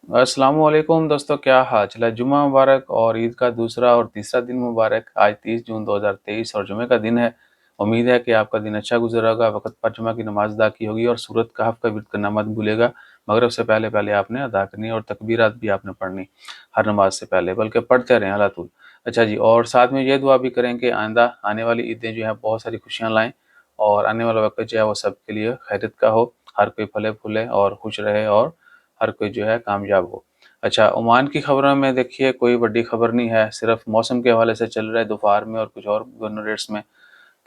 अस्सलामुअलैकुम दोस्तों, क्या हाल चाल है। जुम्मा मुबारक और ईद का दूसरा और तीसरा दिन मुबारक। आज 30 जून 2023 और जुमे का दिन है। उम्मीद है कि आपका दिन अच्छा गुजरा होगा, वक़्त पर जुमा की नमाज अदा की होगी और सूरत कहफ का विर्द करना मत भूलिएगा। मगरिब से पहले पहले आपने अदा करनी है और तकबीरात भी आपने पढ़नी हर नमाज से पहले, बल्कि पढ़ते रहें अला तूल। अच्छा जी, और साथ में ये दुआ भी करें कि आइंदा आने वाली ईदें जो है बहुत सारी खुशियाँ लाएँ और आने वाला वक़्त जो है वो सबके लिए खैरियत का हो, हर कोई फले फूले और खुश रहे और हर कोई जो है कामयाब हो। अच्छा, ओमान की खबरों में देखिए कोई बड़ी खबर नहीं है, सिर्फ मौसम के हवाले से चल रहा है दोपहर में और कुछ और गवर्नरेट्स में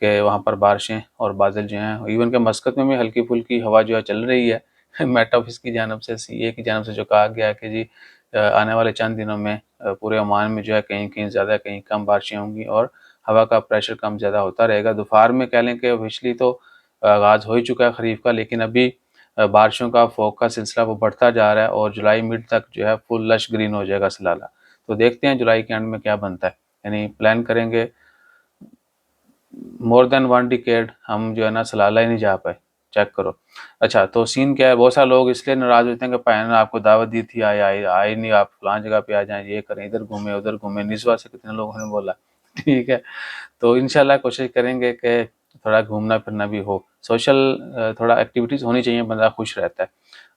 कि वहाँ पर बारिशें और बादल जो हैं, इवन कि मस्कत में भी हल्की-फुल्की हवा जो है चल रही है। मेट ऑफिस की जानिब से, सीए की जानिब से जो कहा गया है कि जी आने वाले चंद दिनों में पूरे ओमान में जो है कहीं-कहीं ज़्यादा कहीं कम बारिशें होंगी और हवा का प्रेशर कम ज़्यादा होता रहेगा। दोपहर में कह लें कि ऑफिशियली तो आगाज़ हो ही चुका है खरीफ का, लेकिन अभी बारिशों का फ़ौक का सिलसिला वो बढ़ता जा रहा है और जुलाई मिड तक जो है फुल लश ग्रीन हो जाएगा सलाला। तो देखते हैं जुलाई के एंड में क्या बनता है। यानी प्लान करेंगे मोर देन 1 डिकेड हम जो है ना सलाला ही नहीं जा पाए, चेक करो। अच्छा, तो सीन क्या है, बहुत सारे लोग इसलिए नाराज़ होते हैं कि भाई ने आपको दावत दी थी, आए नहीं, आप फलां जगह पे आ जाएँ, ये करें, इधर घूमें, उधर घूमें। निस्वा से कितने लोगों ने बोला। ठीक है, तो इंशाल्लाह कोशिश करेंगे कि थोड़ा घूमना-फिरना भी हो। सोशल थोड़ा एक्टिविटीज़ होनी चाहिए, बंदा खुश रहता है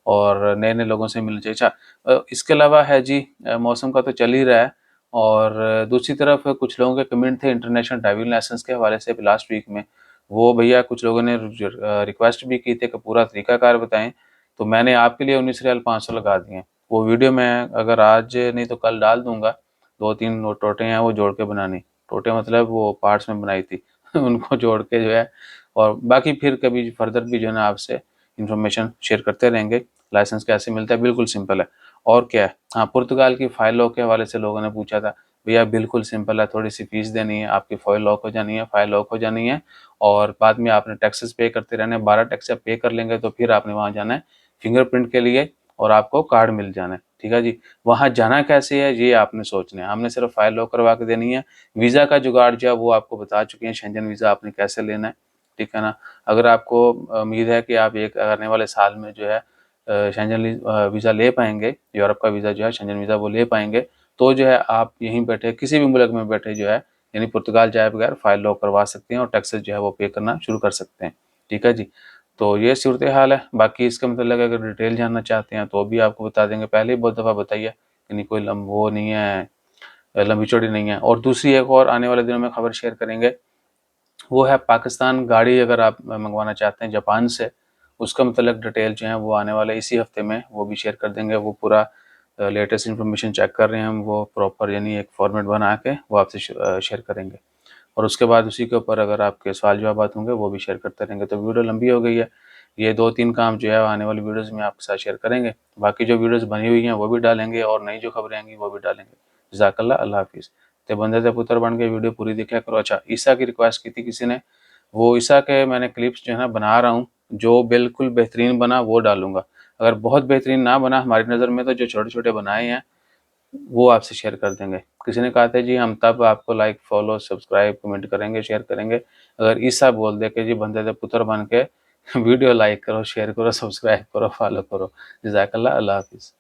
और नए-नए लोगों से मिलना चाहिए। अच्छा इसके अलावा है जी मौसम का तो चल ही रहा है और दूसरी तरफ कुछ लोगों के कमेंट थे इंटरनेशनल ड्राइविंग लाइसेंस के हवाले से लास्ट वीक में। वो भैया कुछ लोगों ने रिक्वेस्ट भी की थी कि पूरा तरीकाकार बताएँ, तो मैंने आपके लिए 19 रियाल 500 लगा दिए हैं। वो वीडियो मैं अगर आज नहीं तो कल डाल दूँगा। 2-3 वो टोटे हैं वो जोड़ के बनानी। टोटे मतलब वो पार्ट्स में बनाई थी। उनको जोड़ के जो है और बाकी फिर कभी फर्दर भी जो है ना आपसे इन्फॉर्मेशन शेयर करते रहेंगे। लाइसेंस कैसे मिलता है, बिल्कुल सिंपल है। और क्या है, हाँ, पुर्तगाल की फ़ाइल लॉक के हवाले से लोगों ने पूछा था। भैया बिल्कुल सिंपल है, थोड़ी-सी फ़ीस देनी है, आपकी फ़ाइल लॉक हो जानी है, फ़ाइल लॉक हो जानी है और बाद में आपने टैक्सेस पे करते रहने हैं। 12 टैक्स आप पे कर लेंगे तो फिर आपने वहाँ जाना है फिंगरप्रिंट के लिए और आपको कार्ड मिल जाना है। ठीक है जी? वहाँ जाना कैसे है ये आपने सोचना है। हमने सिर्फ फ़ाइल लॉक करवा के देनी है। वीज़ा का जुगाड़ जो है वो आपको बता चुके हैं, शेंजन वीज़ा आपने कैसे लेना है। ठीक है ना? अगर आपको उम्मीद है कि आप एक आने वाले साल में जो है शेंजन वीज़ा ले पाएँगे, यूरोप का वीज़ा जो है शेंजन वीज़ा वो ले पाएँगे, तो जो है आप यहीं बैठे किसी भी मुल्क में बैठे जो है यानी पुर्तगाल जाए बगैर फ़ाइल लॉक करवा सकते हैं और टैक्सेस जो है वो पे करना शुरू कर सकते हैं। ठीक है जी? तो ये सूरत-ए-हाल है। बाकी इसका मतलब अगर डिटेल जानना चाहते हैं तो भी आपको बता देंगे। पहले ही बहुत दफ़ा बताई है, यानी कोई वो नहीं है, लंबी-चौड़ी नहीं है। और दूसरी एक और आने वाले दिनों में खबर शेयर करेंगे, वो है पाकिस्तान गाड़ी अगर आप मंगवाना चाहते हैं जापान से, उसका मतलब डिटेल जो है वो आने वाले इसी हफ्ते में वो भी शेयर कर देंगे। वो पूरा लेटेस्ट इन्फॉर्मेशन चेक कर रहे हैं हम, वो प्रॉपर यानी एक फॉर्मेट बना के वो आपसे शेयर करेंगे। और उसके बाद उसी के ऊपर अगर आपके सवाल-जवाबात होंगे वो भी शेयर करते रहेंगे। तो वीडियो लंबी हो गई है। ये 2-3 काम जो है आने वाली वीडियोज़ में आपके साथ शेयर करेंगे। बाकी जो वीडियोज़ बनी हुई हैं वो भी डालेंगे और नई जो खबरें आएँगी वो भी डालेंगे। जज़ाकल्लाह, अल्लाह हाफ़िज़। ते बंदे ते पुत्र बन के वीडियो पूरी देखा करो। अच्छा, ईसा की रिक्वेस्ट की थी किसी ने, वो ईसा के मैंने क्लिप्स जो है ना बना रहा हूँ, जो बिल्कुल बेहतरीन बना वो डालूँगा। अगर बहुत बेहतरीन ना बना हमारी नज़र में तो जो छोटे-छोटे बनाए हैं वो आपसे शेयर कर देंगे। किसी ने कहा था जी हम तब आपको लाइक, फॉलो, सब्सक्राइब, कमेंट करेंगे, शेयर करेंगे, अगर ईसा बोल दे कि जी बंदे दे पुत्र बन के वीडियो लाइक करो, शेयर करो, सब्सक्राइब करो, फॉलो करो। जज़ाकल्लाह, अल्लाह हाफ़िज़।